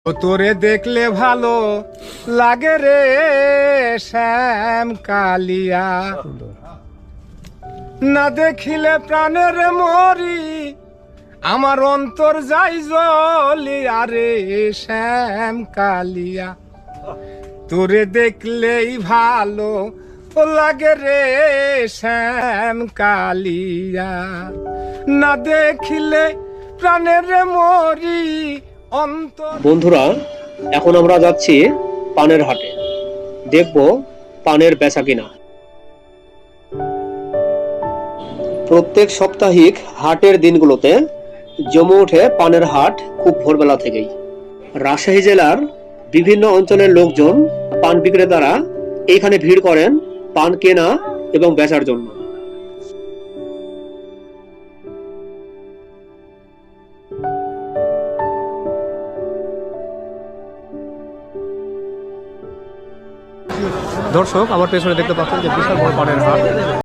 ও তোরে দেখলে ভালো লাগে রে শ্যাম কালিয়া, না দেখিলে প্রাণের মরি, আমার অন্তর যাই জ্বলিয়া রে শ্যাম কালিয়া। তোরে দেখলেই ভালো লাগে রে শ্যাম কালিয়া, না দেখিলে প্রাণের মরি অন্তর। বন্ধুরা, এখন আমরা যাচ্ছি পানের হাটে, দেখব পানের বেচা কিনা। প্রত্যেক সাপ্তাহিক হাটের দিনগুলোতে জমে ওঠে পানের হাট খুব ভোরবেলা থেকেই। রাজশাহী জেলার বিভিন্ন অঞ্চলের লোকজন, পান বিক্রেতারা এইখানে ভিড় করেন পান কেনা এবং বেচার জন্য। দর্শক, আমার পেছনে দেখতে পাচ্ছেন যে বিশাল বড় পানের হাট।